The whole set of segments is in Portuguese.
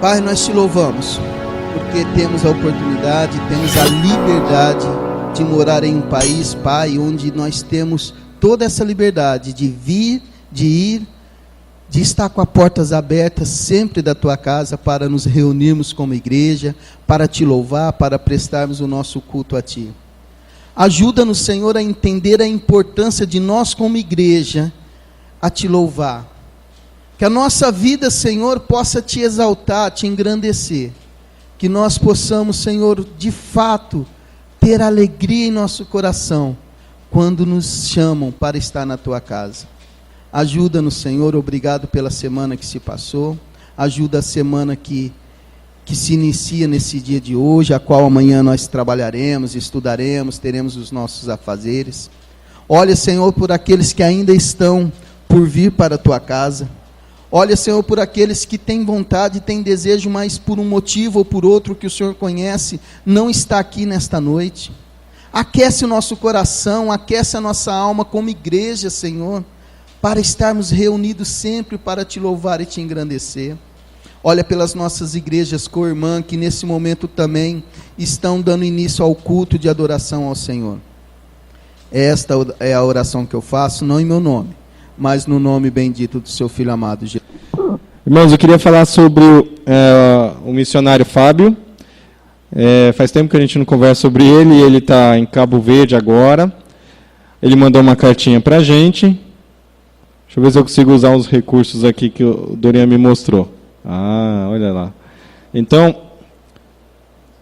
Pai, nós te louvamos, porque temos a oportunidade, temos a liberdade de morar em um país, Pai, onde nós temos toda essa liberdade de vir, de ir, de estar com as portas abertas sempre da tua casa para nos reunirmos como igreja, para te louvar, para prestarmos o nosso culto a ti. Ajuda-nos, Senhor, a entender a importância de nós como igreja a te louvar. Que a nossa vida, Senhor, possa te exaltar, te engrandecer. Que nós possamos, Senhor, de fato, ter alegria em nosso coração quando nos chamam para estar na tua casa. Ajuda-nos, Senhor, obrigado pela semana que se passou. Ajuda a semana que se inicia nesse dia de hoje, a qual amanhã nós trabalharemos, estudaremos, teremos os nossos afazeres. Olha, Senhor, por aqueles que ainda estão por vir para a tua casa. Olha, Senhor, por aqueles que têm vontade, têm desejo, mas por um motivo ou por outro que o Senhor conhece, não está aqui nesta noite. Aquece o nosso coração, aquece a nossa alma como igreja, Senhor, para estarmos reunidos sempre para te louvar e te engrandecer. Olha pelas nossas igrejas co-irmã, que nesse momento também estão dando início ao culto de adoração ao Senhor. Esta é a oração que eu faço, não em meu nome, mas no nome bendito do seu Filho amado Jesus. Irmãos, eu queria falar sobre o missionário Fábio. Faz tempo que a gente não conversa sobre ele, e ele está em Cabo Verde agora. Ele mandou uma cartinha para a gente. Deixa eu ver se eu consigo usar uns recursos aqui que o Dorian me mostrou. Ah, olha lá. Então,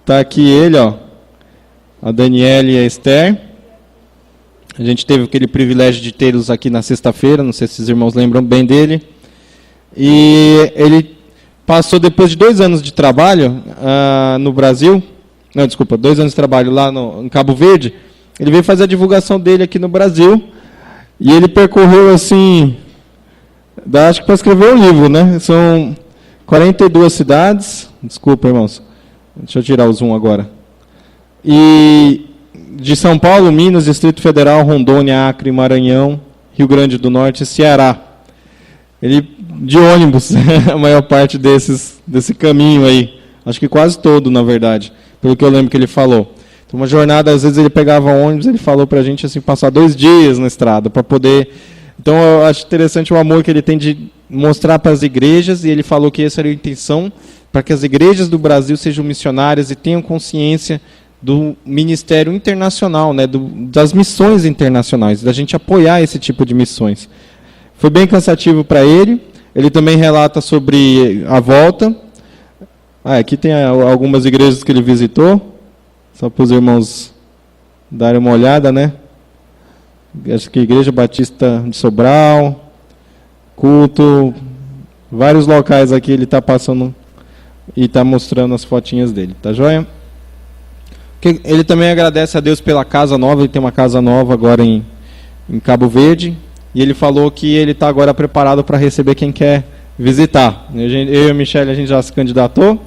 está aqui ele, ó, a Daniela e a Esther. A gente teve aquele privilégio de tê-los aqui na sexta-feira, não sei se os irmãos lembram bem dele. E ele passou, depois de 2 anos de trabalho no Brasil, 2 anos de trabalho lá em Cabo Verde, ele veio fazer a divulgação dele aqui no Brasil, e ele percorreu assim, acho que para escrever um livro, né? São 42 cidades, desculpa, irmãos, deixa eu tirar o zoom agora. E de São Paulo, Minas, Distrito Federal, Rondônia, Acre, Maranhão, Rio Grande do Norte e Ceará. Ele, de ônibus, a maior parte desse caminho aí. Acho que quase todo, na verdade, pelo que eu lembro que ele falou. Então, uma jornada, às vezes ele pegava ônibus, ele falou pra gente assim, passar 2 dias na estrada, para poder... Então, eu acho interessante o amor que ele tem de mostrar para as igrejas, e ele falou que essa era a intenção, para que as igrejas do Brasil sejam missionárias e tenham consciência do ministério internacional, né, das missões internacionais, da gente apoiar esse tipo de missões. Foi bem cansativo para ele. Ele também relata sobre a volta. Aqui tem algumas igrejas que ele visitou, só para os irmãos darem uma olhada, né? Acho que Igreja Batista de Sobral, culto, vários locais aqui ele está passando e está mostrando as fotinhas dele, tá joia? Ele também agradece a Deus pela casa nova, ele tem uma casa nova agora em Cabo Verde, e ele falou que ele está agora preparado para receber quem quer visitar. Eu e a Michelle, a gente já se candidatou,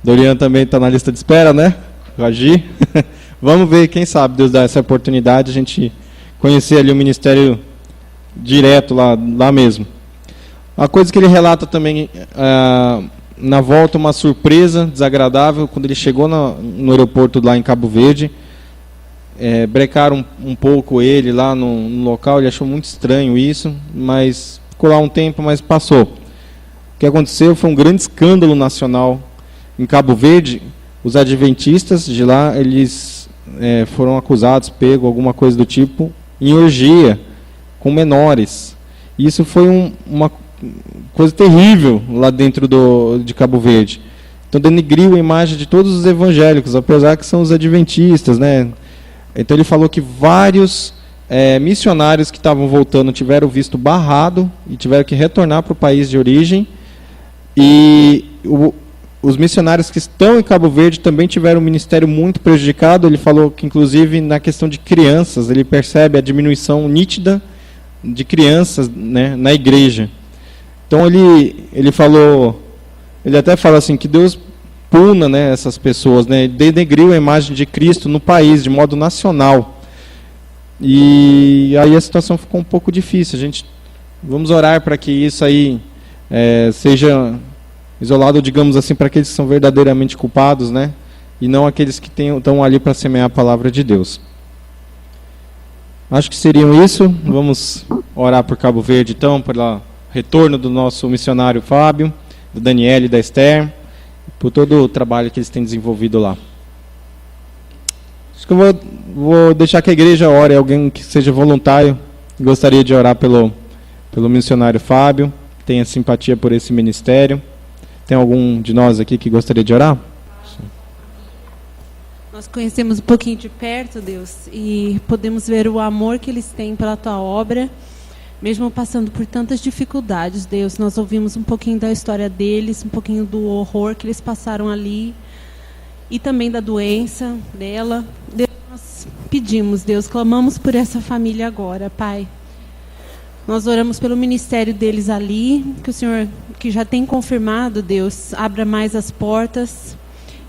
Dorian também está na lista de espera, né? Ragi. Vamos ver, quem sabe Deus dá essa oportunidade, a gente conhecer ali o ministério direto lá mesmo. A coisa que ele relata também, na volta, uma surpresa desagradável, quando ele chegou no aeroporto lá em Cabo Verde, brecaram um pouco ele lá no local, ele achou muito estranho isso, mas ficou lá um tempo, mas passou. O que aconteceu foi um grande escândalo nacional em Cabo Verde. Os adventistas de lá, eles foram acusados, pego, alguma coisa do tipo, em orgia, com menores. Isso foi uma coisa terrível lá dentro de Cabo Verde. Então denigriu a imagem de todos os evangélicos, apesar que são os adventistas, né? Então ele falou que vários missionários que estavam voltando tiveram o visto barrado e tiveram que retornar para o país de origem. E os missionários que estão em Cabo Verde também tiveram um ministério muito prejudicado. Ele falou que, inclusive, na questão de crianças, ele percebe a diminuição nítida de crianças, né, na igreja. Então ele falou, ele até fala assim, que Deus puna, né, essas pessoas, né, denegriu a imagem de Cristo no país, de modo nacional. E aí a situação ficou um pouco difícil. Vamos orar para que isso aí seja isolado, digamos assim, para aqueles que são verdadeiramente culpados, né? E não aqueles que estão ali para semear a palavra de Deus. Acho que seriam isso. Vamos orar por Cabo Verde, então, pelo retorno do nosso missionário Fábio, do Daniel e da Esther, por todo o trabalho que eles têm desenvolvido lá. Acho que eu vou deixar que a igreja ore, alguém que seja voluntário, gostaria de orar pelo missionário Fábio, tenha simpatia por esse ministério. Tem algum de nós aqui que gostaria de orar? Nós conhecemos um pouquinho de perto, Deus, e podemos ver o amor que eles têm pela tua obra, mesmo passando por tantas dificuldades, Deus. Nós ouvimos um pouquinho da história deles, um pouquinho do horror que eles passaram ali, e também da doença dela. Deus, nós pedimos, Deus, clamamos por essa família agora, Pai. Nós oramos pelo ministério deles ali, que o Senhor, que já tem confirmado, Deus, abra mais as portas,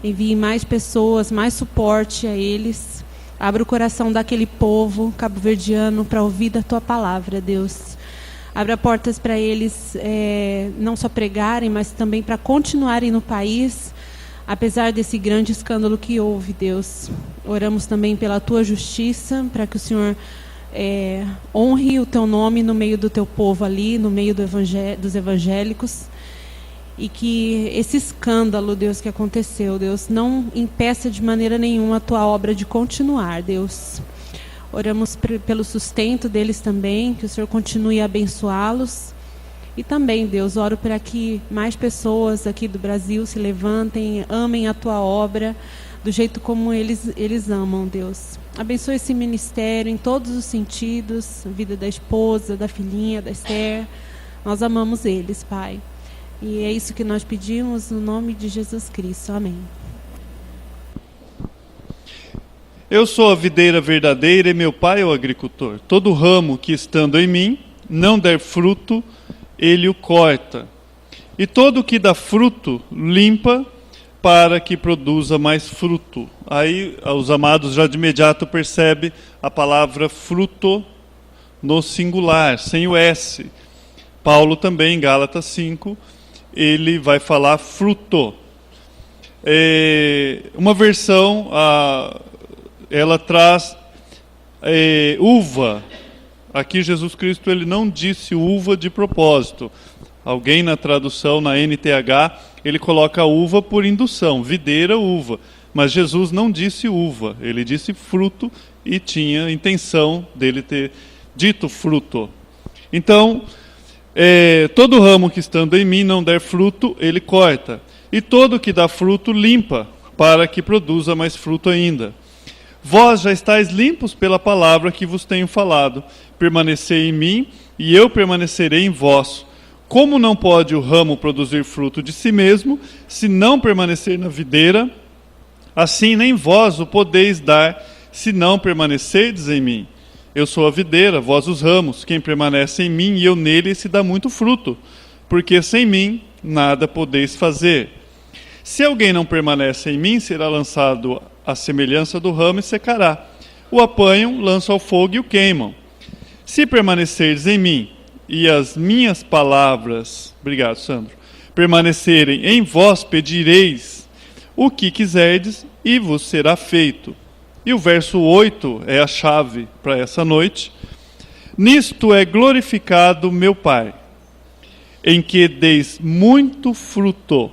envie mais pessoas, mais suporte a eles. Abra o coração daquele povo cabo-verdiano para ouvir da Tua palavra, Deus. Abra portas para eles não só pregarem, mas também para continuarem no país, apesar desse grande escândalo que houve, Deus. Oramos também pela Tua justiça, para que o Senhor honre o Teu nome no meio do Teu povo ali, no meio dos evangélicos. E que esse escândalo, Deus, que aconteceu, Deus, não impeça de maneira nenhuma a Tua obra de continuar, Deus. Oramos pelo sustento deles também, que o Senhor continue a abençoá-los. E também, Deus, oro para que mais pessoas aqui do Brasil se levantem, amem a Tua obra, do jeito como eles amam, Deus. Abençoe esse ministério em todos os sentidos, a vida da esposa, da filhinha, da Esther. Nós amamos eles, Pai. E é isso que nós pedimos no nome de Jesus Cristo. Amém. Eu sou a videira verdadeira e meu pai é o agricultor. Todo ramo que estando em mim não der fruto, ele o corta. E todo que dá fruto, limpa para que produza mais fruto. Aí os amados já de imediato percebem a palavra fruto no singular, sem o S. Paulo também, em Gálatas 5, ele vai falar fruto. Uma versão, ela traz uva. Aqui Jesus Cristo ele não disse uva de propósito. Alguém na tradução, na NTH, ele coloca uva por indução, videira, uva. Mas Jesus não disse uva, ele disse fruto e tinha intenção dele ter dito fruto. Então, todo ramo que estando em mim não der fruto, ele corta. E todo que dá fruto, limpa, para que produza mais fruto ainda. Vós já estáis limpos pela palavra que vos tenho falado. Permanecei em mim, e eu permanecerei em vós. Como não pode o ramo produzir fruto de si mesmo, se não permanecer na videira, assim nem vós o podeis dar, se não permanecerdes em mim. Eu sou a videira, vós os ramos. Quem permanece em mim e eu nele, se dá muito fruto, porque sem mim nada podeis fazer. Se alguém não permanece em mim, será lançado à semelhança do ramo e secará. O apanham, lançam ao fogo e o queimam. Se permanecerdes em mim e as minhas palavras, obrigado, Sandro, permanecerem em vós, pedireis o que quiserdes e vos será feito. E o verso 8 é a chave para essa noite. Nisto é glorificado meu Pai, em que deis muito fruto,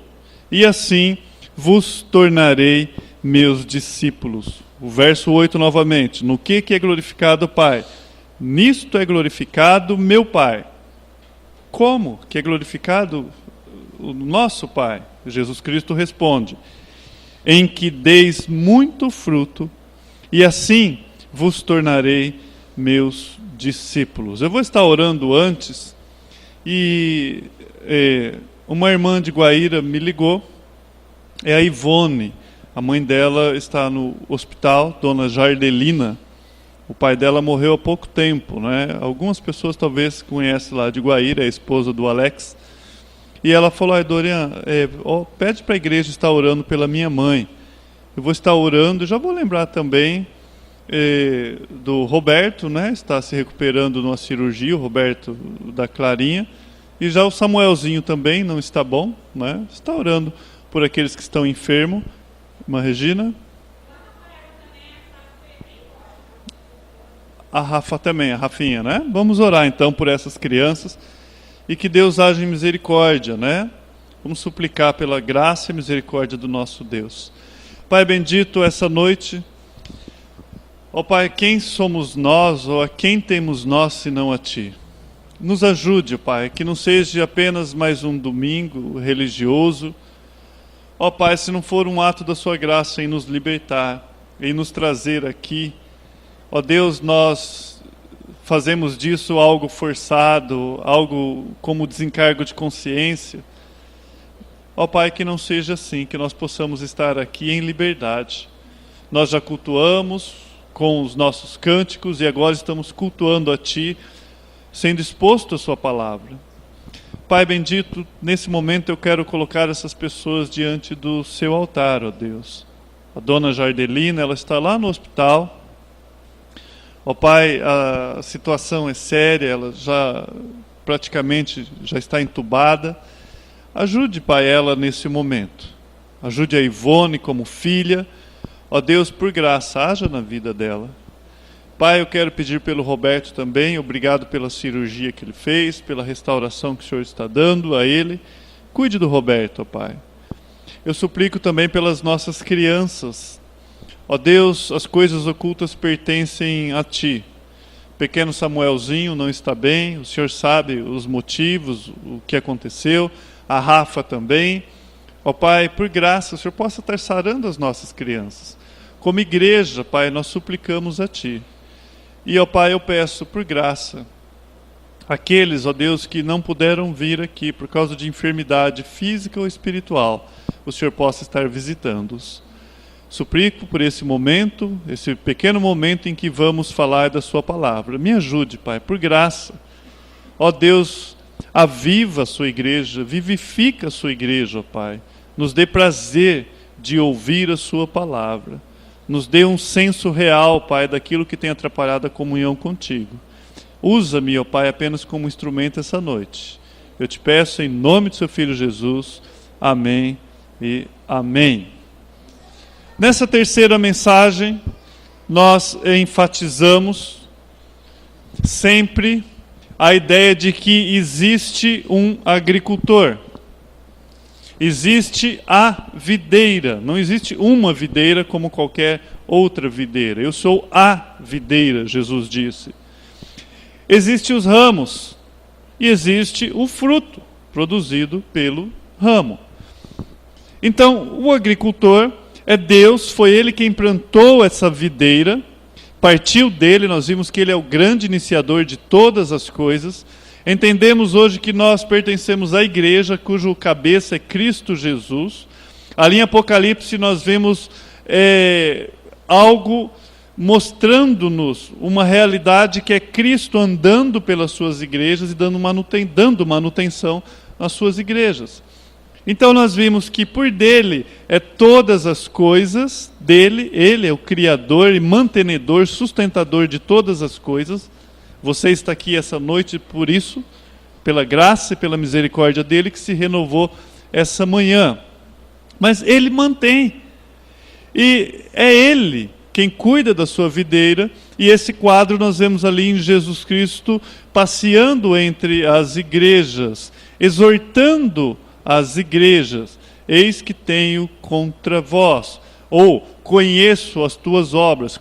e assim vos tornarei meus discípulos. O verso 8 novamente. No que é glorificado o Pai? Nisto é glorificado meu Pai. Como que é glorificado o nosso Pai? Jesus Cristo responde: em que deis muito fruto, e assim vos tornarei meus discípulos. Eu vou estar orando antes, e uma irmã de Guaíra me ligou, é a Ivone. A mãe dela está no hospital, Dona Jardelina. O pai dela morreu há pouco tempo, né? Algumas pessoas talvez conhecem lá de Guaíra, é a esposa do Alex. E ela falou: Dorian, pede para a igreja estar orando pela minha mãe. Eu vou estar orando, já vou lembrar também do Roberto, né? Está se recuperando numa cirurgia, o Roberto da Clarinha. E já o Samuelzinho também não está bom, né? Está orando por aqueles que estão enfermos. Irmã Regina? A Rafa também, a Rafinha, né? Vamos orar então por essas crianças e que Deus age em misericórdia, né? Vamos suplicar pela graça e misericórdia do nosso Deus. Pai bendito, essa noite, ó Pai, quem somos nós ou a quem temos nós senão a Ti? Nos ajude, Pai, que não seja apenas mais um domingo religioso. Ó Pai, se não for um ato da Sua graça em nos libertar, em nos trazer aqui, ó Deus, nós fazemos disso algo forçado, algo como desencargo de consciência. Ó Pai, que não seja assim, que nós possamos estar aqui em liberdade. Nós já cultuamos com os nossos cânticos e agora estamos cultuando a Ti, sendo exposto à Sua palavra. Pai bendito, nesse momento eu quero colocar essas pessoas diante do Seu altar, ó Deus. A dona Jardelina, ela está lá no hospital. Ó Pai, a situação é séria, ela já praticamente já está entubada. Ajude, Pai, ela nesse momento. Ajude a Ivone como filha. Ó Deus, por graça, haja na vida dela. Pai, eu quero pedir pelo Roberto também, obrigado pela cirurgia que ele fez, pela restauração que o Senhor está dando a ele. Cuide do Roberto, ó Pai. Eu suplico também pelas nossas crianças. Ó Deus, as coisas ocultas pertencem a Ti. Pequeno Samuelzinho não está bem, o Senhor sabe os motivos, o que aconteceu. A Rafa também. Ó Pai, por graça, o Senhor possa estar sarando as nossas crianças. Como igreja, Pai, nós suplicamos a Ti. E, ó Pai, eu peço por graça, aqueles, ó Deus, que não puderam vir aqui por causa de enfermidade física ou espiritual, o Senhor possa estar visitando-os. Suplico por esse momento, esse pequeno momento em que vamos falar da Sua palavra. Me ajude, Pai, por graça. Ó Deus, aviva a Sua igreja, vivifica a Sua igreja, ó Pai. Nos dê prazer de ouvir a Sua palavra. Nos dê um senso real, Pai, daquilo que tem atrapalhado a comunhão contigo. Usa-me, ó Pai, apenas como instrumento essa noite. Eu te peço em nome do Seu Filho Jesus. Amém e amém. Nessa terceira mensagem, nós enfatizamos sempre a ideia de que existe um agricultor. Existe a videira, não existe uma videira como qualquer outra videira. Eu sou a videira, Jesus disse. Existem os ramos e existe o fruto produzido pelo ramo. Então, o agricultor é Deus, foi Ele quem plantou essa videira, partiu dele, nós vimos que Ele é o grande iniciador de todas as coisas. Entendemos hoje que nós pertencemos à igreja, cujo cabeça é Cristo Jesus. Ali em Apocalipse nós vemos algo mostrando-nos uma realidade que é Cristo andando pelas suas igrejas e dando manutenção às suas igrejas. Então nós vimos que por dele é todas as coisas, dele, ele é o Criador e mantenedor, sustentador de todas as coisas. Você está aqui essa noite por isso, pela graça e pela misericórdia dele que se renovou essa manhã. Mas ele mantém. E é ele quem cuida da sua videira. E esse quadro nós vemos ali em Jesus Cristo passeando entre as igrejas, exortando as igrejas. Eis que tenho contra vós. Ou, conheço as tuas obras,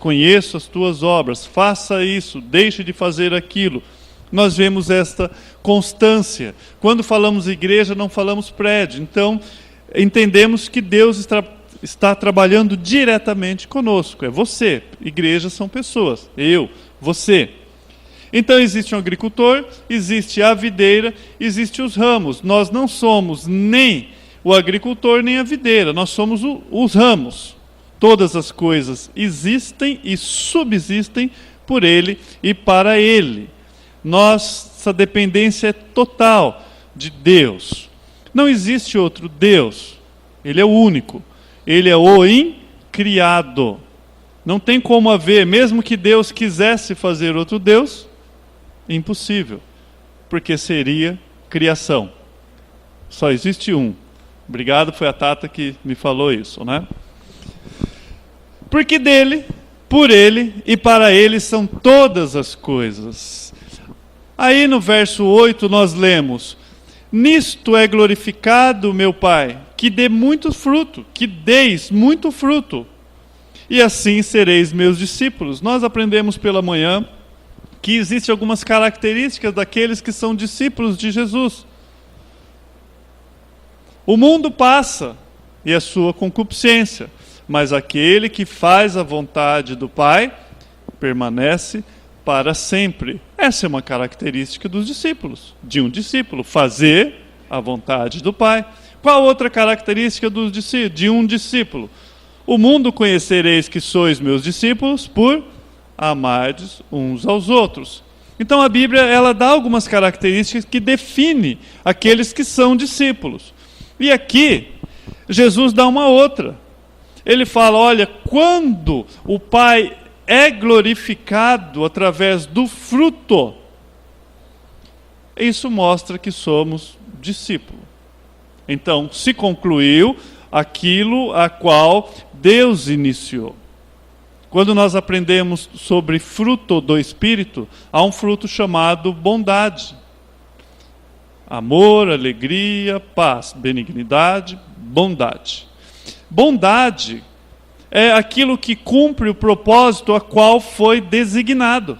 faça isso, deixe de fazer aquilo. Nós vemos esta constância. Quando falamos igreja, não falamos prédio. Então, entendemos que Deus está trabalhando diretamente conosco. É você. Igrejas são pessoas. Eu, você. Então, existe um agricultor, existe a videira, existe os ramos. Nós não somos nem o agricultor, nem a videira. Nós somos os ramos. Todas as coisas existem e subsistem por Ele e para Ele. Nossa dependência é total de Deus. Não existe outro Deus. Ele é o único. Ele é o incriado. Não tem como haver, mesmo que Deus quisesse fazer outro Deus, impossível. Porque seria criação. Só existe um. Obrigado, foi a Tata que me falou isso, né? Porque dele, por ele e para ele são todas as coisas. Aí no verso 8 nós lemos: nisto é glorificado meu Pai, que dê muito fruto, que deis muito fruto, e assim sereis meus discípulos. Nós aprendemos pela manhã que existem algumas características daqueles que são discípulos de Jesus. O mundo passa e a sua concupiscência, mas aquele que faz a vontade do Pai permanece para sempre. Essa é uma característica dos discípulos, de um discípulo, fazer a vontade do Pai. Qual outra característica de um discípulo? O mundo conhecereis que sois meus discípulos por amardes uns aos outros. Então a Bíblia ela dá algumas características que definem aqueles que são discípulos. E aqui Jesus dá uma outra. Ele fala, olha, quando o Pai é glorificado através do fruto, isso mostra que somos discípulos. Então, se concluiu aquilo a qual Deus iniciou. Quando nós aprendemos sobre fruto do Espírito, há um fruto chamado bondade. Amor, alegria, paz, benignidade, bondade. Bondade é aquilo que cumpre o propósito a qual foi designado.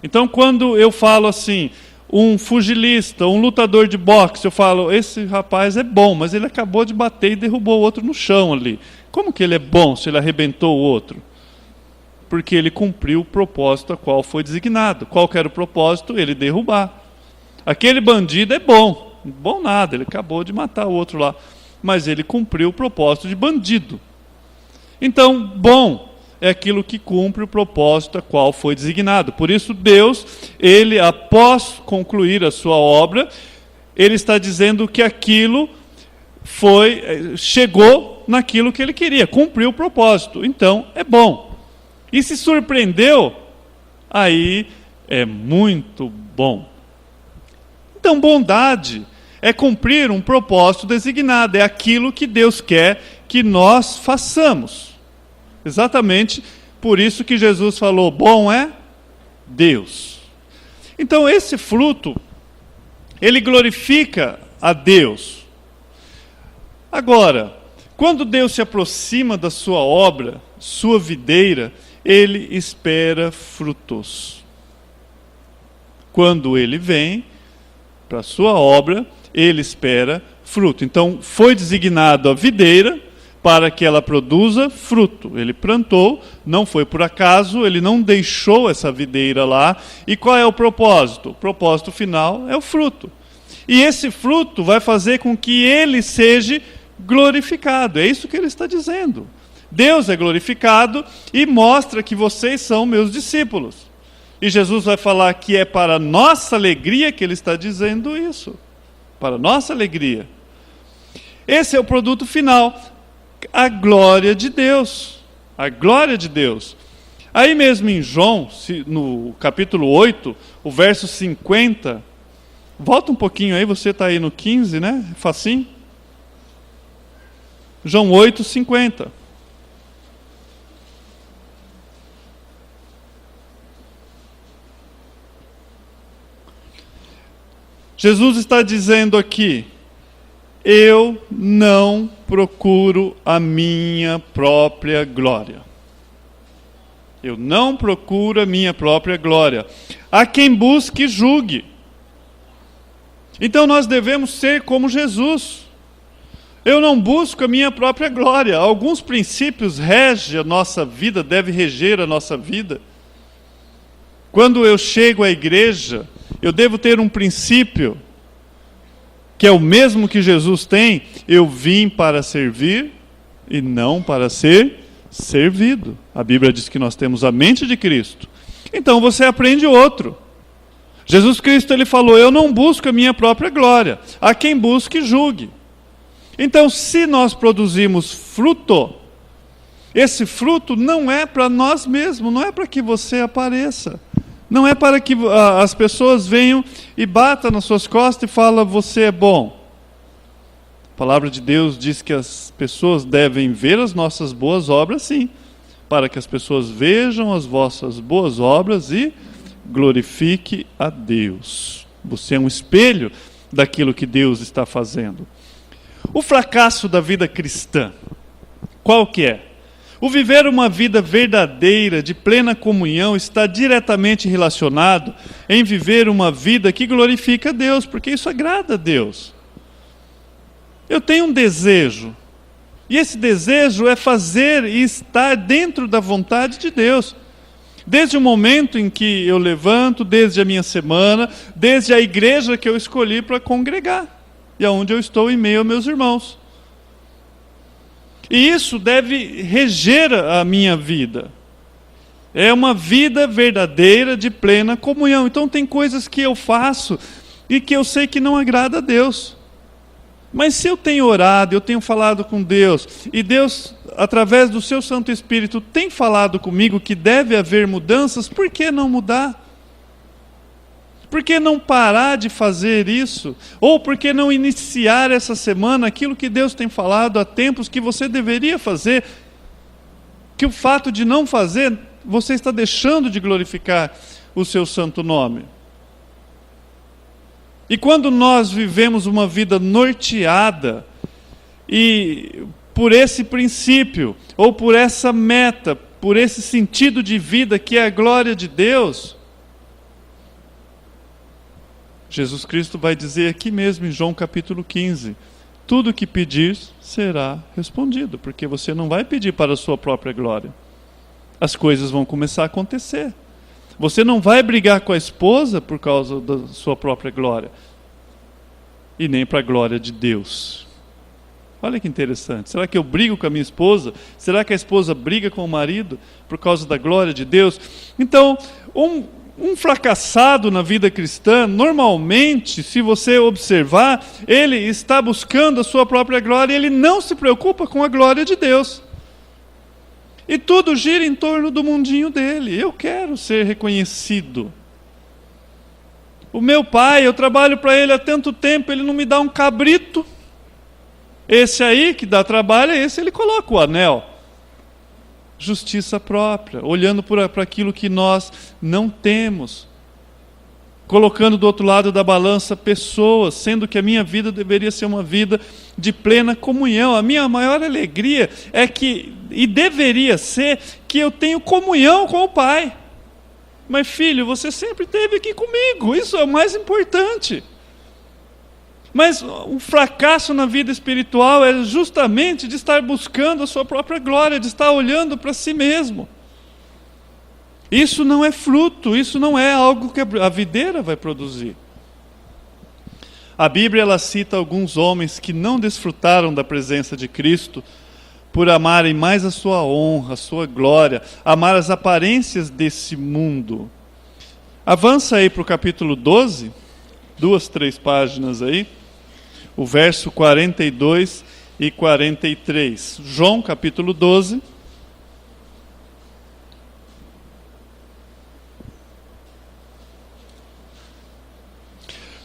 Então, quando eu falo assim, um pugilista, um lutador de boxe, eu falo, esse rapaz é bom, mas ele acabou de bater e derrubou o outro no chão ali. Como que ele é bom se ele arrebentou o outro? Porque ele cumpriu o propósito a qual foi designado. Qual que era o propósito? Ele derrubar. Aquele bandido é bom. Bom nada, ele acabou de matar o outro lá. Mas ele cumpriu o propósito de bandido. Então, bom é aquilo que cumpre o propósito a qual foi designado. Por isso, Deus, ele, após concluir a sua obra, ele está dizendo que aquilo chegou naquilo que ele queria, cumpriu o propósito. Então, é bom. E se surpreendeu, aí é muito bom. Então, bondade é cumprir um propósito designado, é aquilo que Deus quer que nós façamos. Exatamente por isso que Jesus falou, bom é Deus. Então, esse fruto, ele glorifica a Deus. Agora, quando Deus se aproxima da sua obra, sua videira, ele espera frutos. Quando ele vem para a sua obra, ele espera fruto. Então, foi designado a videira para que ela produza fruto. Ele plantou, não foi por acaso, ele não deixou essa videira lá. E qual é o propósito? O propósito final é o fruto. E esse fruto vai fazer com que ele seja glorificado. É isso que ele está dizendo. Deus é glorificado e mostra que vocês são meus discípulos. E Jesus vai falar que é para nossa alegria que ele está dizendo isso. Para nossa alegria. Esse é o produto final. A glória de Deus. A glória de Deus. Aí mesmo em João, no capítulo 8, o verso 50. Volta um pouquinho aí, você está aí no 15, né? Facinho. João 8, 50. Jesus está dizendo aqui, eu não procuro a minha própria glória. Eu não procuro a minha própria glória. Há quem busque, julgue. Então nós devemos ser como Jesus. Eu não busco a minha própria glória. Alguns princípios regem a nossa vida, devem reger a nossa vida. Quando eu chego à igreja, eu devo ter um princípio, que é o mesmo que Jesus tem. Eu vim para servir e não para ser servido. A Bíblia diz que nós temos a mente de Cristo. Então você aprende outro. Jesus Cristo ele falou, eu não busco a minha própria glória. Há quem busque, julgue. Então, se nós produzimos fruto, esse fruto não é para nós mesmos, não é para que você apareça. Não é para que as pessoas venham e batam nas suas costas e falam, você é bom. A palavra de Deus diz que as pessoas devem ver as nossas boas obras, sim, para que as pessoas vejam as vossas boas obras e glorifique a Deus. Você é um espelho daquilo que Deus está fazendo. O fracasso da vida cristã, qual que é? O viver uma vida verdadeira, de plena comunhão, está diretamente relacionado em viver uma vida que glorifica a Deus, porque isso agrada a Deus. Eu tenho um desejo, e esse desejo é fazer e estar dentro da vontade de Deus. Desde o momento em que eu levanto, desde a minha semana, desde a igreja que eu escolhi para congregar, e aonde eu estou em meio aos meus irmãos. E isso deve reger a minha vida. É uma vida verdadeira de plena comunhão. Então tem coisas que eu faço e que eu sei que não agrada a Deus. Mas se eu tenho orado, eu tenho falado com Deus, e Deus, através do seu Santo Espírito, tem falado comigo que deve haver mudanças, por que não mudar? Por que não parar de fazer isso? Ou por que não iniciar essa semana aquilo que Deus tem falado há tempos que você deveria fazer? Que o fato de não fazer, você está deixando de glorificar o seu santo nome. E quando nós vivemos uma vida norteada, e por esse princípio, ou por essa meta, por esse sentido de vida que é a glória de Deus, Jesus Cristo vai dizer aqui mesmo em João capítulo 15, tudo o que pedir será respondido, porque você não vai pedir para a sua própria glória. As coisas vão começar a acontecer. Você não vai brigar com a esposa por causa da sua própria glória, e nem para a glória de Deus. Olha que interessante. Será que eu brigo com a minha esposa? Será que a esposa briga com o marido por causa da glória de Deus? Então, um fracassado na vida cristã, normalmente, se você observar, ele está buscando a sua própria glória, ele não se preocupa com a glória de Deus. E tudo gira em torno do mundinho dele. Eu quero ser reconhecido. O meu pai, eu trabalho para ele há tanto tempo, ele não me dá um cabrito. Esse aí que dá trabalho, esse ele coloca o anel. Justiça própria, olhando para aquilo que nós não temos. Colocando do outro lado da balança pessoas, sendo que a minha vida deveria ser uma vida de plena comunhão. A minha maior alegria é que, e deveria ser, que eu tenho comunhão com o Pai. Mas filho, você sempre esteve aqui comigo, isso é o mais importante. Mas o fracasso na vida espiritual é justamente de estar buscando a sua própria glória, de estar olhando para si mesmo. Isso não é fruto, isso não é algo que a videira vai produzir. A Bíblia ela cita alguns homens que não desfrutaram da presença de Cristo por amarem mais a sua honra, a sua glória, amar as aparências desse mundo. Avança aí para o capítulo 12, 2-3 páginas aí, o verso 42 e 43. João, capítulo 12.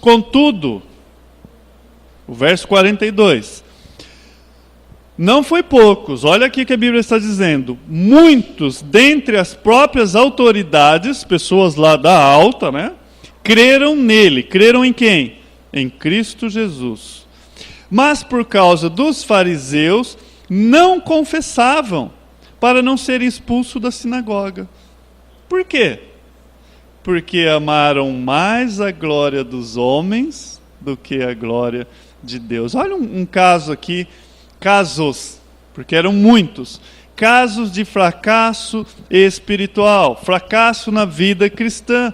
Contudo, o verso 42, não foi poucos, olha aqui que a Bíblia está dizendo, muitos dentre as próprias autoridades, pessoas lá da alta, né, creram nele. Creram em quem? Em Cristo Jesus. Mas por causa dos fariseus, não confessavam, para não serem expulsos da sinagoga. Por quê? Porque amaram mais a glória dos homens do que a glória de Deus. Olha um caso aqui, casos, porque eram muitos, casos de fracasso espiritual, fracasso na vida cristã.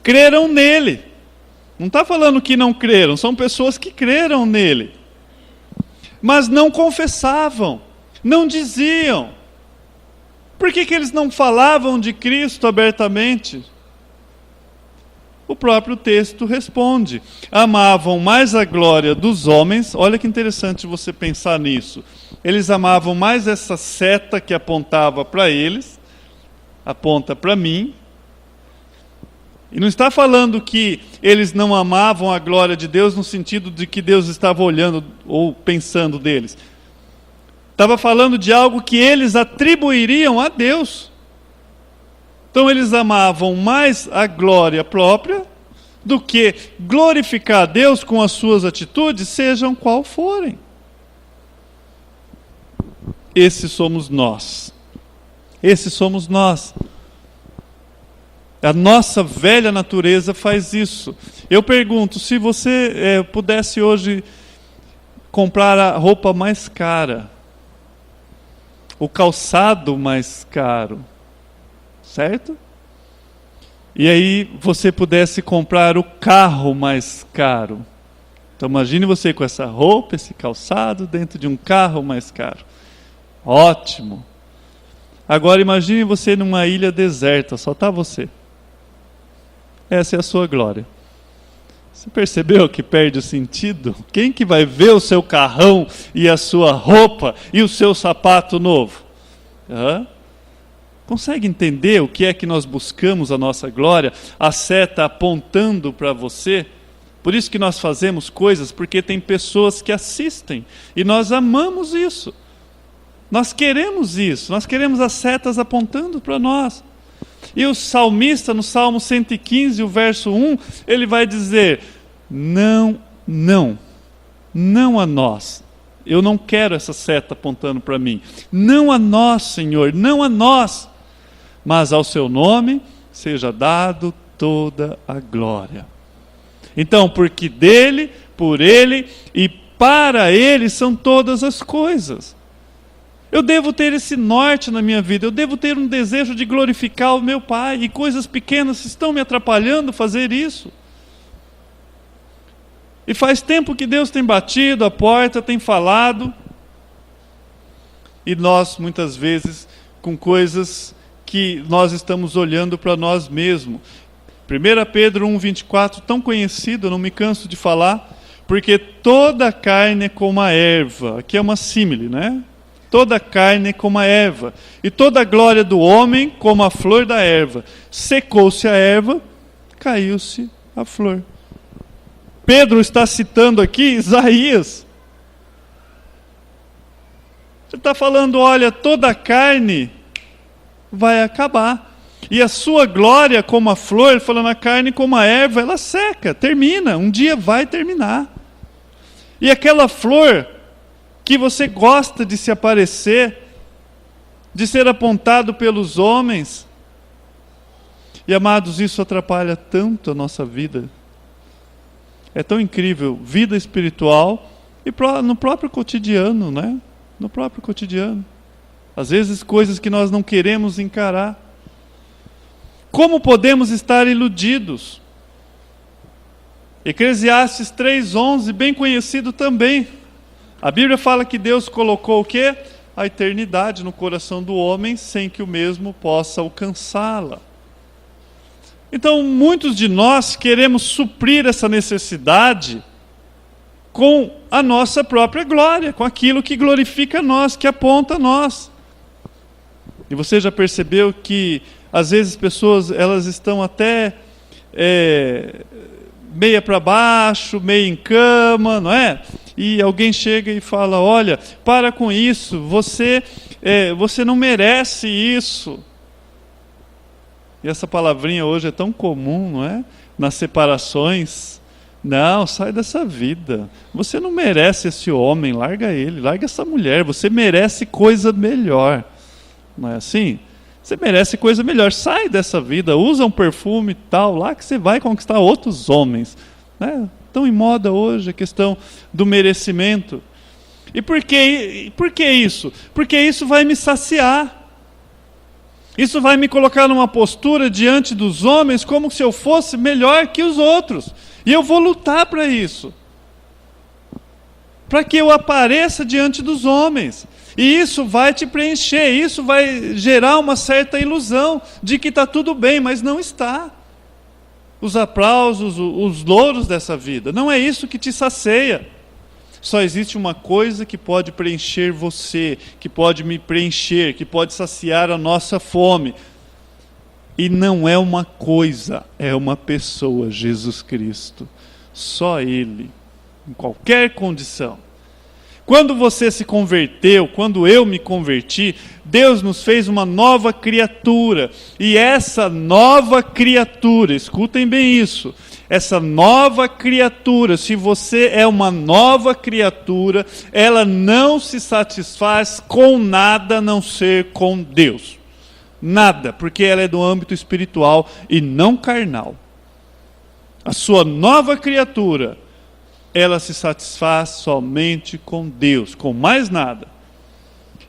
Creram nele. Não está falando que não creram, são pessoas que creram nele. Mas não confessavam, não diziam. Por que eles não falavam de Cristo abertamente? O próprio texto responde. Amavam mais a glória dos homens. Olha que interessante você pensar nisso. Eles amavam mais essa seta que apontava para eles, aponta para mim, E não está falando que eles não amavam a glória de Deus no sentido de que Deus estava olhando ou pensando deles. Estava falando de algo que eles atribuiriam a Deus. Então eles amavam mais a glória própria do que glorificar a Deus com as suas atitudes, sejam qual forem. Esses somos nós. Esses somos nós. A nossa velha natureza faz isso. Eu pergunto, se você pudesse hoje comprar a roupa mais cara, o calçado mais caro, certo? E aí você pudesse comprar o carro mais caro. Então imagine você com essa roupa, esse calçado, dentro de um carro mais caro. Ótimo. Agora imagine você numa ilha deserta, só está você. Essa é a sua glória. Você percebeu que perde o sentido? Quem que vai ver o seu carrão e a sua roupa e o seu sapato novo? Consegue entender o que é que nós buscamos a nossa glória? A seta apontando para você? Por isso que nós fazemos coisas, porque tem pessoas que assistem. E nós amamos isso. Nós queremos isso. Nós queremos as setas apontando para nós. E o salmista, no Salmo 115, o verso 1, ele vai dizer: não a nós. Eu não quero essa seta apontando para mim. Não a nós, Senhor, não a nós. Mas ao seu nome seja dado toda a glória. Então, porque dele, por ele e para ele são todas as coisas. Eu devo ter esse norte na minha vida, eu devo ter um desejo de glorificar o meu Pai, e coisas pequenas estão me atrapalhando fazer isso. E faz tempo que Deus tem batido a porta, tem falado, e nós muitas vezes com coisas que nós estamos olhando para nós mesmos. 1 Pedro 1,24, tão conhecido, eu não me canso de falar, porque toda a carne é como a erva. Aqui é uma símile, né? Toda a carne é como a erva, e toda a glória do homem como a flor da erva. Secou-se a erva, caiu-se a flor. Pedro está citando aqui Isaías. Ele está falando, olha, toda a carne vai acabar. E a sua glória como a flor, falando a carne como a erva, ela seca, termina, um dia vai terminar. E aquela flor que você gosta de se aparecer, de ser apontado pelos homens, e amados, isso atrapalha tanto a nossa vida. É tão incrível, vida espiritual e no próprio cotidiano, né? No próprio cotidiano. Às vezes coisas que nós não queremos encarar. Como podemos estar iludidos? Eclesiastes 3:11, bem conhecido também. A Bíblia fala que Deus colocou o quê? A eternidade no coração do homem, sem que o mesmo possa alcançá-la. Então, muitos de nós queremos suprir essa necessidade com a nossa própria glória, com aquilo que glorifica a nós, que aponta a nós. E você já percebeu que, às vezes, pessoas elas estão até meia para baixo, meia em cama, não é? E alguém chega e fala, olha, para com isso, você não merece isso. E essa palavrinha hoje é tão comum, não é? Nas separações. Não, sai dessa vida. Você não merece esse homem, larga ele, larga essa mulher. Você merece coisa melhor. Não é assim? Você merece coisa melhor. Sai dessa vida, usa um perfume e tal, lá que você vai conquistar outros homens. Né? Tão em moda hoje a questão do merecimento. E por que isso? Porque isso vai me saciar. Isso vai me colocar numa postura diante dos homens como se eu fosse melhor que os outros. E eu vou lutar para isso. Para que eu apareça diante dos homens. E isso vai te preencher, isso vai gerar uma certa ilusão de que está tudo bem, mas não está. Os aplausos, os louros dessa vida, não é isso que te sacia. Só existe uma coisa que pode preencher você, que pode me preencher, que pode saciar a nossa fome. E não é uma coisa, é uma pessoa, Jesus Cristo. Só Ele, em qualquer condição. Quando você se converteu, quando eu me converti, Deus nos fez uma nova criatura. E essa nova criatura, escutem bem isso, essa nova criatura, se você é uma nova criatura, ela não se satisfaz com nada a não ser com Deus. Nada, porque ela é do âmbito espiritual e não carnal. A sua nova criatura, ela se satisfaz somente com Deus, com mais nada.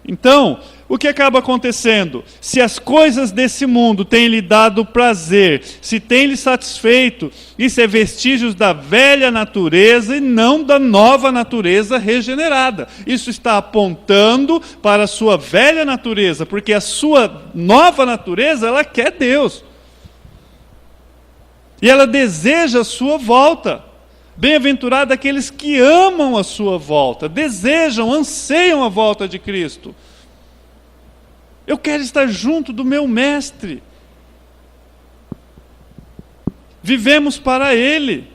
Então, o que acaba acontecendo? Se as coisas desse mundo têm lhe dado prazer, se têm lhe satisfeito, isso é vestígios da velha natureza e não da nova natureza regenerada. Isso está apontando para a sua velha natureza, porque a sua nova natureza, ela quer Deus. E ela deseja a sua volta. Bem-aventurado aqueles que amam a sua volta, desejam, anseiam a volta de Cristo. Eu quero estar junto do meu Mestre. Vivemos para Ele,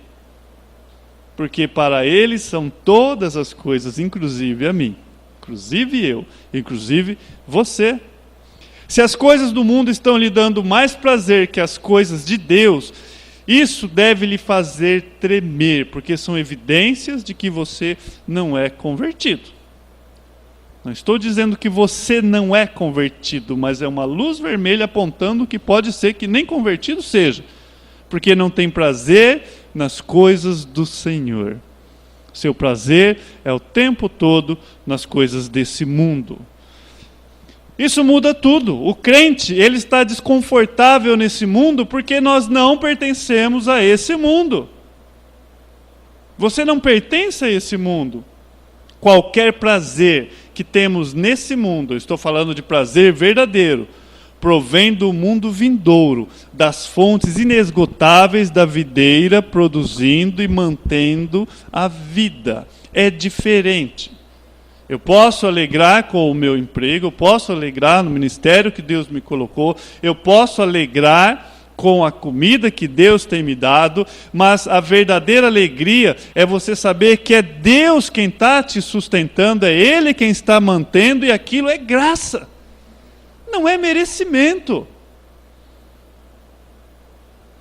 porque para Ele são todas as coisas, inclusive a mim, inclusive eu, inclusive você. Se as coisas do mundo estão lhe dando mais prazer que as coisas de Deus, isso deve lhe fazer tremer, porque são evidências de que você não é convertido. Não estou dizendo que você não é convertido, mas é uma luz vermelha apontando que pode ser que nem convertido seja, porque não tem prazer nas coisas do Senhor. Seu prazer é o tempo todo nas coisas desse mundo. Isso muda tudo. O crente, ele está desconfortável nesse mundo porque nós não pertencemos a esse mundo. Você não pertence a esse mundo. Qualquer prazer que temos nesse mundo, eu estou falando de prazer verdadeiro, provém do mundo vindouro, das fontes inesgotáveis da videira, produzindo e mantendo a vida. É diferente. Eu posso alegrar com o meu emprego, eu posso alegrar no ministério que Deus me colocou, eu posso alegrar com a comida que Deus tem me dado, mas a verdadeira alegria é você saber que é Deus quem está te sustentando, é Ele quem está mantendo, e aquilo é graça, não é merecimento.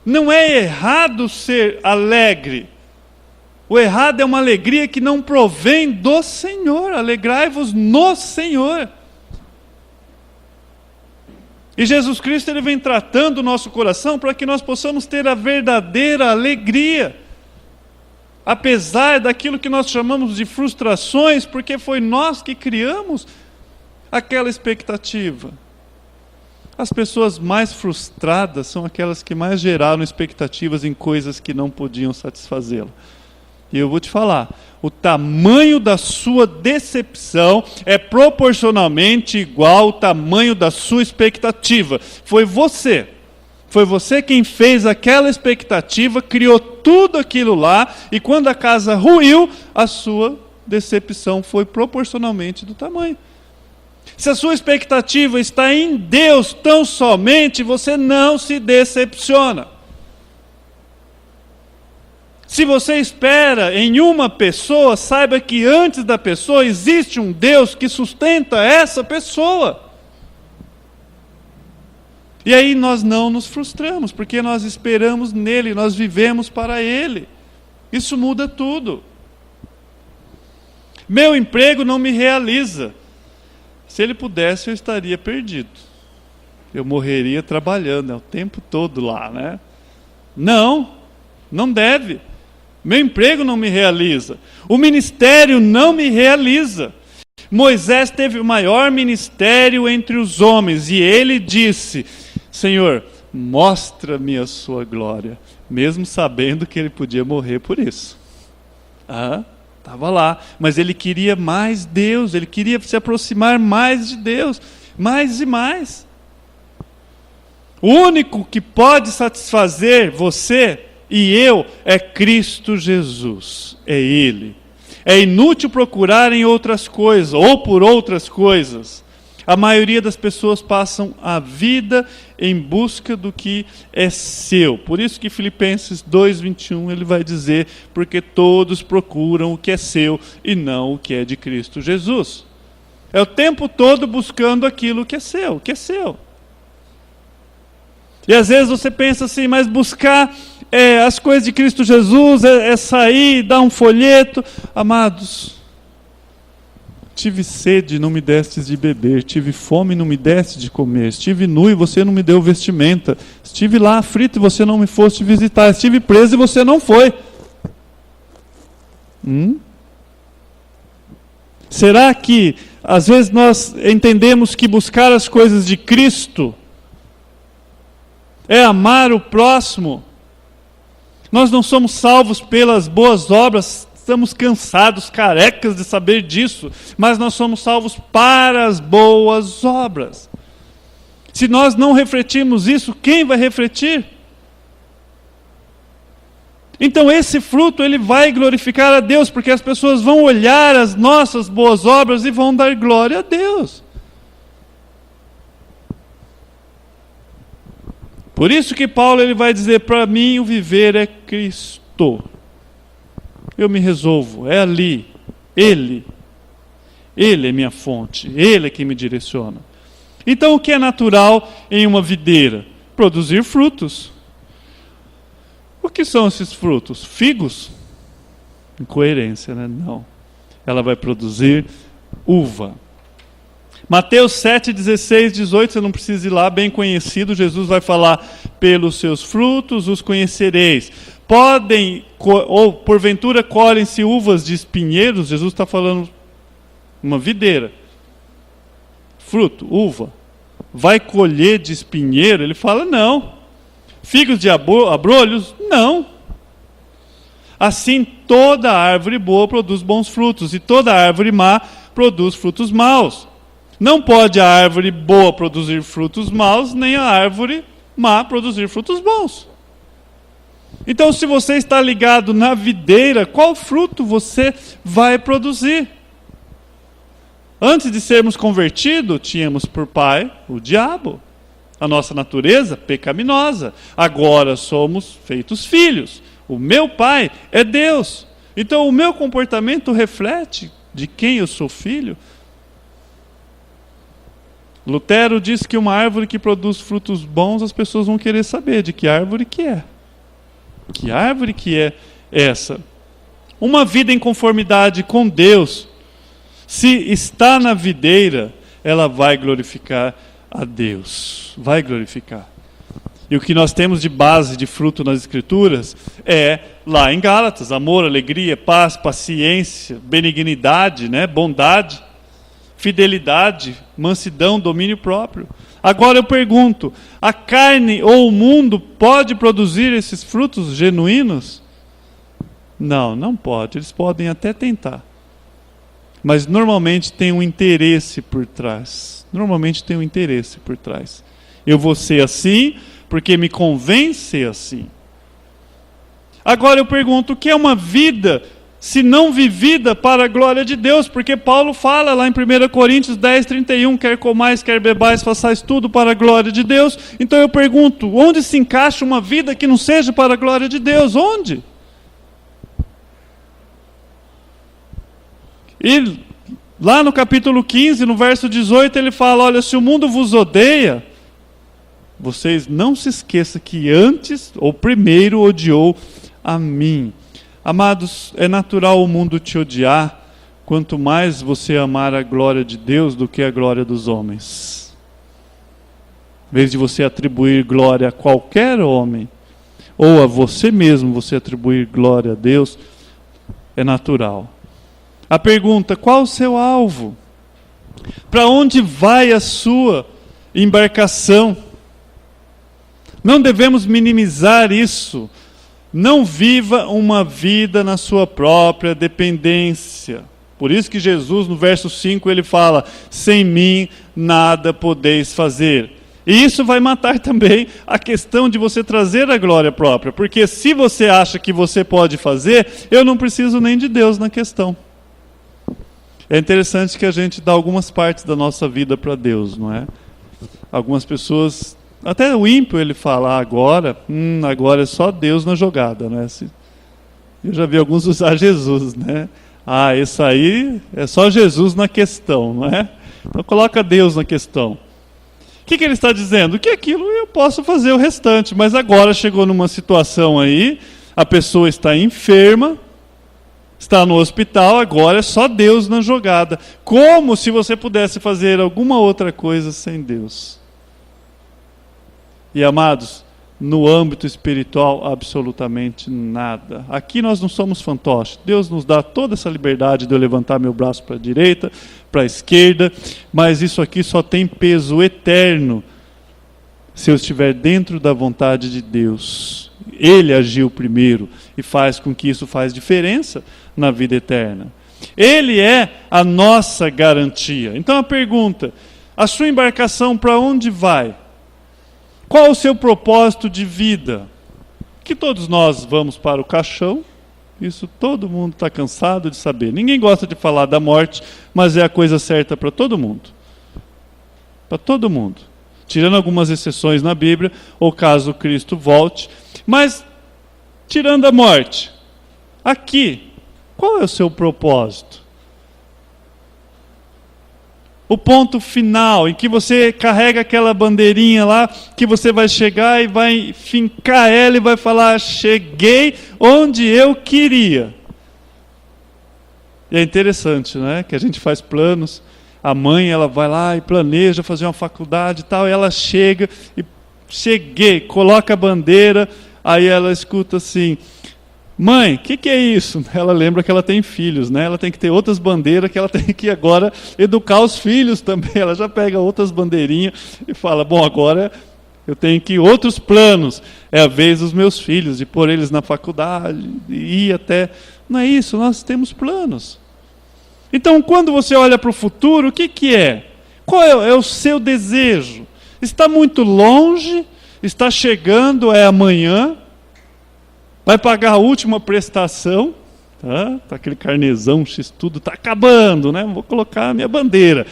Não é errado ser alegre. O errado é uma alegria que não provém do Senhor. Alegrai-vos no Senhor. E Jesus Cristo, Ele vem tratando o nosso coração para que nós possamos ter a verdadeira alegria. Apesar daquilo que nós chamamos de frustrações, porque foi nós que criamos aquela expectativa. As pessoas mais frustradas são aquelas que mais geraram expectativas em coisas que não podiam satisfazê-la. E eu vou te falar, o tamanho da sua decepção é proporcionalmente igual ao tamanho da sua expectativa. Foi você quem fez aquela expectativa, criou tudo aquilo lá, e quando a casa ruiu, a sua decepção foi proporcionalmente do tamanho. Se a sua expectativa está em Deus tão somente, você não se decepciona. Se você espera em uma pessoa, saiba que antes da pessoa existe um Deus que sustenta essa pessoa. E aí nós não nos frustramos, porque nós esperamos nele, nós vivemos para ele. Isso muda tudo. Meu emprego não me realiza. Se ele pudesse, eu estaria perdido. Eu morreria trabalhando, o tempo todo lá, né? Não deve. Meu emprego não me realiza. O ministério não me realiza. Moisés teve o maior ministério entre os homens, e ele disse: Senhor, mostra-me a sua glória, mesmo sabendo que ele podia morrer por isso. Estava lá, mas ele queria mais Deus, ele queria se aproximar mais de Deus, mais e mais. O único que pode satisfazer você e eu é Cristo Jesus, é Ele. É inútil procurar em outras coisas, ou por outras coisas. A maioria das pessoas passam a vida em busca do que é seu. Por isso que Filipenses 2:21 ele vai dizer, porque todos procuram o que é seu e não o que é de Cristo Jesus. É o tempo todo buscando aquilo que é seu, que é seu. E às vezes você pensa assim, mas buscar as coisas de Cristo Jesus, é sair, dar um folheto. Amados, tive sede, não me destes de beber. Tive fome, não me deste de comer. Estive nu e você não me deu vestimenta. Estive lá aflito e você não me foste visitar. Estive preso e você não foi. Será que às vezes nós entendemos que buscar as coisas de Cristo é amar o próximo? Nós não somos salvos pelas boas obras, estamos cansados, carecas de saber disso, mas nós somos salvos para as boas obras. Se nós não refletirmos isso, quem vai refletir? Então esse fruto ele vai glorificar a Deus, porque as pessoas vão olhar as nossas boas obras e vão dar glória a Deus. Por isso que Paulo ele vai dizer, para mim o viver é Cristo. Eu me resolvo, é ali, Ele é minha fonte, Ele é quem me direciona. Então o que é natural em uma videira? Produzir frutos. O que são esses frutos? Figos? Incoerência, né? Não. Ela vai produzir uva. Mateus 7, 16, 18, você não precisa ir lá, bem conhecido. Jesus vai falar, pelos seus frutos os conhecereis. Podem, ou porventura colhem-se uvas de espinheiros? Jesus está falando uma videira. Fruto, uva. Vai colher de espinheiro? Ele fala, não. Figos de abrolhos? Não. Assim, toda árvore boa produz bons frutos, e toda árvore má produz frutos maus. Não pode a árvore boa produzir frutos maus, nem a árvore má produzir frutos bons. Então, se você está ligado na videira, qual fruto você vai produzir? Antes de sermos convertidos, tínhamos por pai o diabo. A nossa natureza pecaminosa. Agora somos feitos filhos. O meu pai é Deus. Então, o meu comportamento reflete de quem eu sou filho. Lutero diz que uma árvore que produz frutos bons, as pessoas vão querer saber de que árvore que é. Que árvore que é essa? Uma vida em conformidade com Deus, se está na videira, ela vai glorificar a Deus. Vai glorificar. E o que nós temos de base de fruto nas Escrituras é, lá em Gálatas, amor, alegria, paz, paciência, benignidade, né, bondade, fidelidade, mansidão, domínio próprio. Agora eu pergunto, a carne ou o mundo pode produzir esses frutos genuínos? Não, não pode. Eles podem até tentar. Mas normalmente tem um interesse por trás. Normalmente tem um interesse por trás. Eu vou ser assim porque me convém ser assim. Agora eu pergunto, o que é uma vida se não vivida para a glória de Deus? Porque Paulo fala lá em 1 Coríntios 10, 31, quer comais, quer bebais, façais tudo para a glória de Deus. Então eu pergunto, onde se encaixa uma vida que não seja para a glória de Deus? Onde? E lá no capítulo 15, no verso 18, ele fala, olha, se o mundo vos odeia, vocês não se esqueçam que antes, ou primeiro, odiou a mim. Amados, é natural o mundo te odiar, quanto mais você amar a glória de Deus do que a glória dos homens. Em vez de você atribuir glória a qualquer homem, ou a você mesmo, você atribuir glória a Deus, é natural. A pergunta, qual o seu alvo? Para onde vai a sua embarcação? Não devemos minimizar isso. Não viva uma vida na sua própria dependência. Por isso que Jesus, no verso 5, ele fala, sem mim nada podeis fazer. E isso vai matar também a questão de você trazer a glória própria. Porque se você acha que você pode fazer, eu não preciso nem de Deus na questão. É interessante que a gente dá algumas partes da nossa vida para Deus, não é? Algumas pessoas, até o ímpio ele fala, agora é só Deus na jogada, né? Eu já vi alguns usar Jesus, né? Isso aí é só Jesus na questão, não é? Então coloca Deus na questão. O que ele está dizendo? Que aquilo eu posso fazer o restante, mas agora chegou numa situação aí, a pessoa está enferma, está no hospital, agora é só Deus na jogada. Como se você pudesse fazer alguma outra coisa sem Deus. E amados, no âmbito espiritual, absolutamente nada. Aqui nós não somos fantoches. Deus nos dá toda essa liberdade de eu levantar meu braço para a direita, para a esquerda, mas isso aqui só tem peso eterno se eu estiver dentro da vontade de Deus. Ele agiu primeiro e faz com que isso faz diferença na vida eterna. Ele é a nossa garantia. Então a pergunta, a sua embarcação para onde vai? Qual o seu propósito de vida? Que todos nós vamos para o caixão, isso todo mundo está cansado de saber. Ninguém gosta de falar da morte, mas é a coisa certa para todo mundo. Para todo mundo. Tirando algumas exceções na Bíblia, ou caso Cristo volte. Mas, tirando a morte, aqui, qual é o seu propósito? O ponto final, em que você carrega aquela bandeirinha lá, que você vai chegar e vai fincar ela e vai falar, cheguei onde eu queria. E é interessante, né? Que a gente faz planos, a mãe ela vai lá e planeja fazer uma faculdade e tal, e ela chega e cheguei, coloca a bandeira, aí ela escuta assim, mãe, o que é isso? Ela lembra que ela tem filhos, né? Ela tem que ter outras bandeiras, que ela tem que agora educar os filhos também. Ela já pega outras bandeirinhas e fala, bom, agora eu tenho que outros planos. É a vez dos meus filhos, de pôr eles na faculdade, de ir até... Não é isso, nós temos planos. Então, quando você olha para o futuro, o que é? Qual é o seu desejo? Está muito longe? Está chegando? É amanhã? Vai pagar a última prestação, tá aquele carnezão, x-tudo, está acabando, né? Vou colocar a minha bandeira.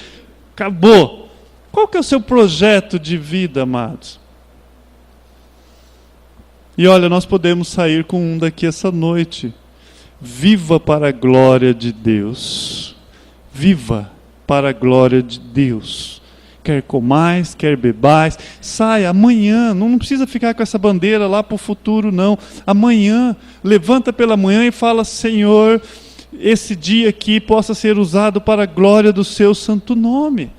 Acabou. Qual que é o seu projeto de vida, amados? E olha, nós podemos sair com um daqui essa noite. Viva para a glória de Deus. Viva para a glória de Deus. Quer comais, quer bebais, sai amanhã, não precisa ficar com essa bandeira lá para o futuro não, amanhã, levanta pela manhã e fala, Senhor, esse dia aqui possa ser usado para a glória do seu santo nome,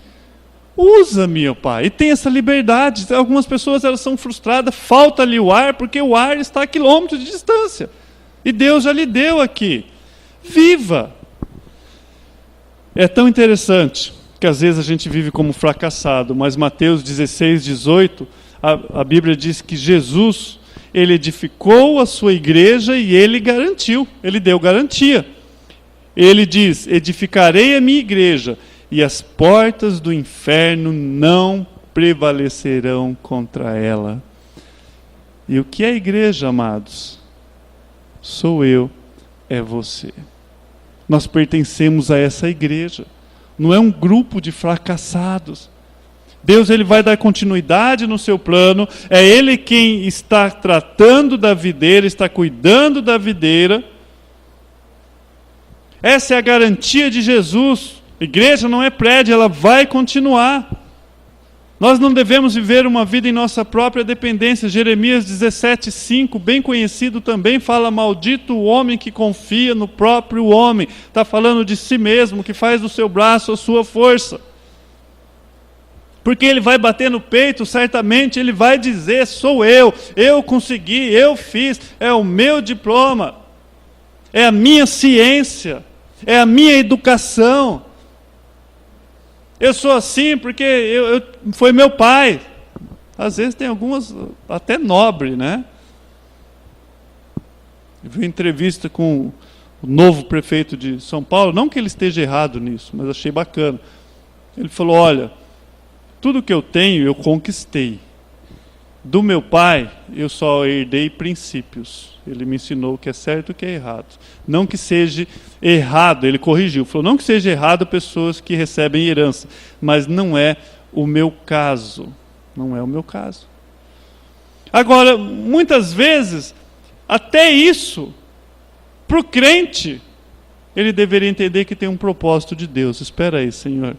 usa-me, ó Pai, e tem essa liberdade. Algumas pessoas elas são frustradas, falta-lhe o ar, porque o ar está a quilômetros de distância, e Deus já lhe deu aqui, viva. É tão interessante, que às vezes a gente vive como fracassado, mas Mateus 16, 18, a Bíblia diz que Jesus, ele edificou a sua igreja e ele garantiu, ele deu garantia. Ele diz, edificarei a minha igreja e as portas do inferno não prevalecerão contra ela. E o que é a igreja, amados? Sou eu, é você. Nós pertencemos a essa igreja. Não é um grupo de fracassados. Deus ele vai dar continuidade no seu plano. É Ele quem está tratando da videira, está cuidando da videira. Essa é a garantia de Jesus. A igreja não é prédio, ela vai continuar. Nós não devemos viver uma vida em nossa própria dependência. Jeremias 17:5, bem conhecido também, fala, maldito o homem que confia no próprio homem. Está falando de si mesmo, que faz do seu braço a sua força. Porque ele vai bater no peito, certamente ele vai dizer, sou eu consegui, eu fiz, é o meu diploma, é a minha ciência, é a minha educação. Eu sou assim porque foi meu pai. Às vezes tem algumas até nobre, né? Eu vi uma entrevista com o novo prefeito de São Paulo, não que ele esteja errado nisso, mas achei bacana. Ele falou, olha, tudo que eu tenho eu conquistei. Do meu pai, eu só herdei princípios. Ele me ensinou o que é certo e o que é errado. Não que seja errado, ele corrigiu. Falou, não que seja errado pessoas que recebem herança, mas não é o meu caso. Não é o meu caso. Agora, muitas vezes, até isso, para o crente, ele deveria entender que tem um propósito de Deus. Espera aí, Senhor.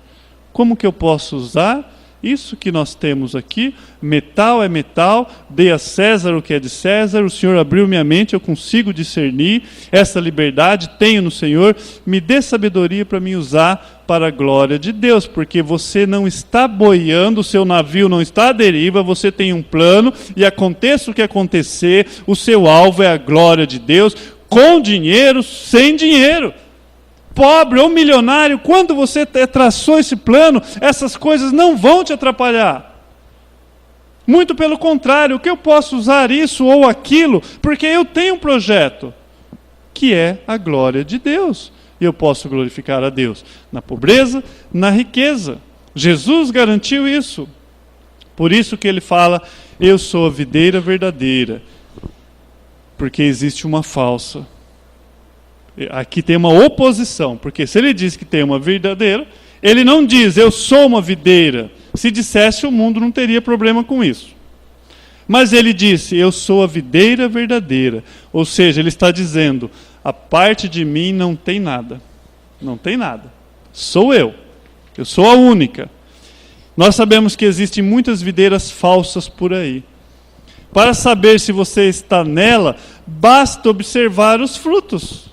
Como que eu posso usar isso que nós temos aqui? Metal é metal, dê a César o que é de César, o Senhor abriu minha mente, eu consigo discernir essa liberdade, tenho no Senhor, me dê sabedoria para me usar para a glória de Deus, porque você não está boiando, o seu navio não está à deriva, você tem um plano, e aconteça o que acontecer, o seu alvo é a glória de Deus, com dinheiro, sem dinheiro. Pobre ou milionário, quando você traçou esse plano, essas coisas não vão te atrapalhar. Muito pelo contrário, o que eu posso usar isso ou aquilo, porque eu tenho um projeto, que é a glória de Deus. E eu posso glorificar a Deus na pobreza, na riqueza. Jesus garantiu isso. Por isso que ele fala, eu sou a videira verdadeira, porque existe uma falsa. Aqui tem uma oposição, porque se ele diz que tem uma verdadeira, ele não diz, eu sou uma videira. Se dissesse, o mundo não teria problema com isso. Mas ele disse, eu sou a videira verdadeira. Ou seja, ele está dizendo, a parte de mim não tem nada. Não tem nada. Sou eu. Eu sou a única. Nós sabemos que existem muitas videiras falsas por aí. Para saber se você está nela, basta observar os frutos.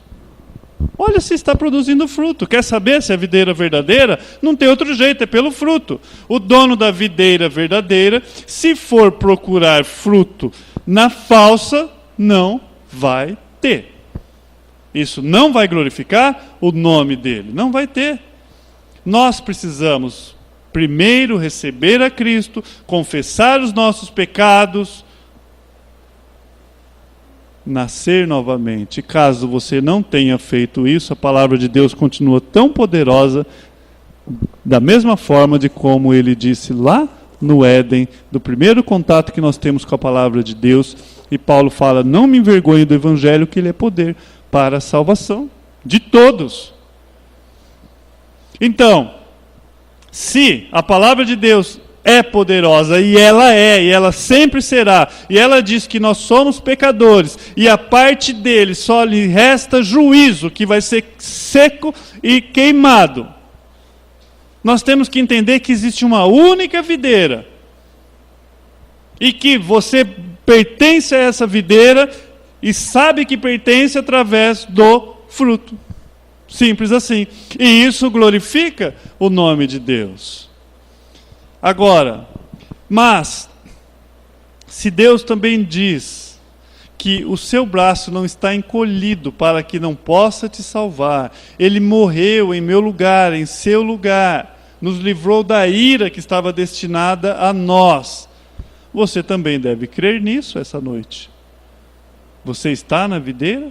Olha se está produzindo fruto. Quer saber se é a videira verdadeira? Não tem outro jeito, é pelo fruto. O dono da videira verdadeira, se for procurar fruto na falsa, não vai ter. Isso não vai glorificar o nome dele. Não vai ter. Nós precisamos primeiro receber a Cristo, confessar os nossos pecados, nascer novamente. Caso você não tenha feito isso, a palavra de Deus continua tão poderosa, da mesma forma de como ele disse lá no Éden, do primeiro contato que nós temos com a palavra de Deus, e Paulo fala, não me envergonhe do Evangelho, que ele é poder para a salvação de todos. Então, se a palavra de Deus é poderosa, e ela sempre será, e ela diz que nós somos pecadores, e a parte dele só lhe resta juízo, que vai ser seco e queimado. Nós temos que entender que existe uma única videira, e que você pertence a essa videira, e sabe que pertence através do fruto. Simples assim. E isso glorifica o nome de Deus. Agora, mas, se Deus também diz que o seu braço não está encolhido para que não possa te salvar, ele morreu em meu lugar, em seu lugar, nos livrou da ira que estava destinada a nós, você também deve crer nisso essa noite. Você está na videira?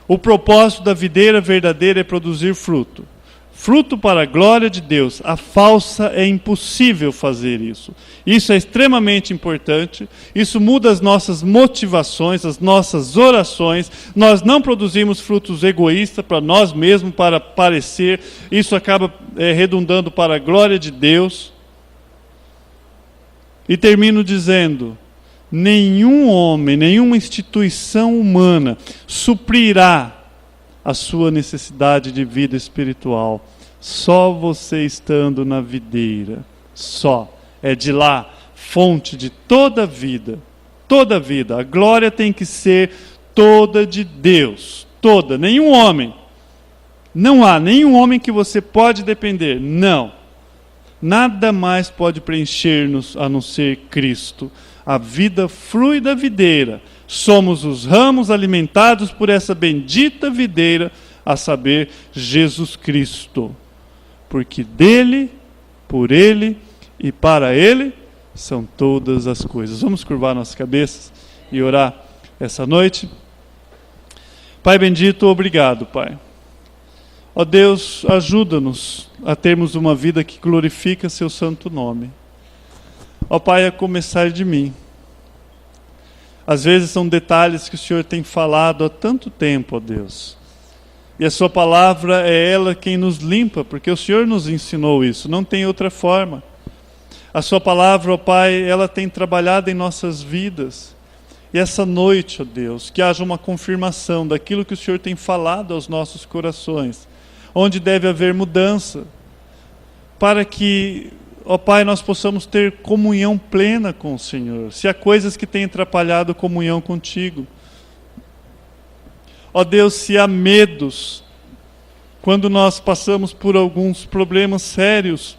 O propósito da videira verdadeira é produzir fruto. Fruto para a glória de Deus. A falsa é impossível fazer isso. Isso é extremamente importante. Isso muda as nossas motivações, as nossas orações. Nós não produzimos frutos egoístas para nós mesmos, para parecer. Isso acaba redundando para a glória de Deus. E termino dizendo, nenhum homem, nenhuma instituição humana suprirá a sua necessidade de vida espiritual. Só você estando na videira. Só. É de lá, fonte de toda a vida. Toda a vida. A glória tem que ser toda de Deus. Toda. Nenhum homem. Não há nenhum homem que você pode depender. Não. Nada mais pode preencher-nos a não ser Cristo. A vida flui da videira. Somos os ramos alimentados por essa bendita videira, a saber, Jesus Cristo. Porque dele, por ele e para ele são todas as coisas. Vamos curvar nossas cabeças e orar essa noite. Pai bendito, obrigado, Pai. Ó Deus, ajuda-nos a termos uma vida que glorifica seu santo nome. Ó Pai, a começar de mim. Às vezes são detalhes que o Senhor tem falado há tanto tempo, ó Deus. E a sua palavra é ela quem nos limpa, porque o Senhor nos ensinou isso, não tem outra forma. A sua palavra, ó Pai, ela tem trabalhado em nossas vidas. E essa noite, ó Deus, que haja uma confirmação daquilo que o Senhor tem falado aos nossos corações, onde deve haver mudança, para que, ó Pai, nós possamos ter comunhão plena com o Senhor. Se há coisas que têm atrapalhado a comunhão contigo, ó Deus, se há medos, quando nós passamos por alguns problemas sérios,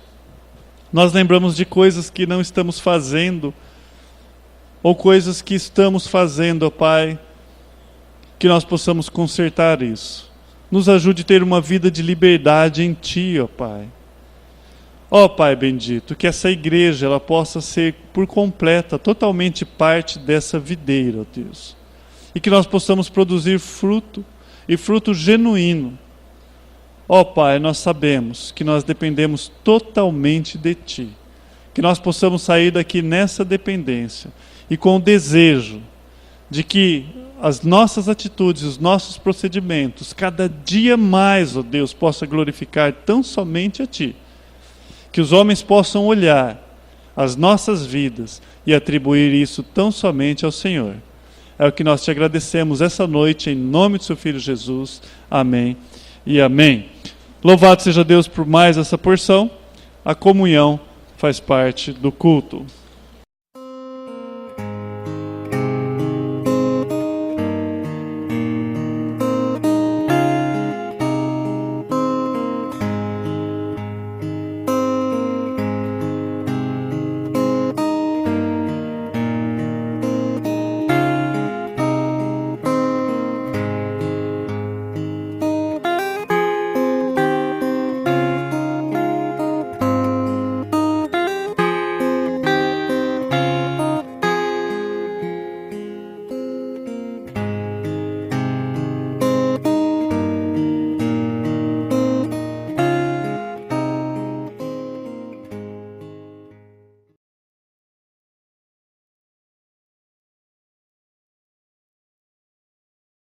nós lembramos de coisas que não estamos fazendo, ou coisas que estamos fazendo, ó Pai, que nós possamos consertar isso. Nos ajude a ter uma vida de liberdade em Ti, ó Pai. Ó Pai bendito, que essa igreja ela possa ser por completa, totalmente parte dessa videira, ó Deus. E que nós possamos produzir fruto, e fruto genuíno. Ó Pai, nós sabemos que nós dependemos totalmente de Ti. Que nós possamos sair daqui nessa dependência e com o desejo de que as nossas atitudes, os nossos procedimentos, cada dia mais, ó Deus, possa glorificar tão somente a Ti. Que os homens possam olhar as nossas vidas e atribuir isso tão somente ao Senhor. É o que nós te agradecemos essa noite, em nome do seu Filho Jesus. Amém e amém. Louvado seja Deus por mais essa porção. A comunhão faz parte do culto.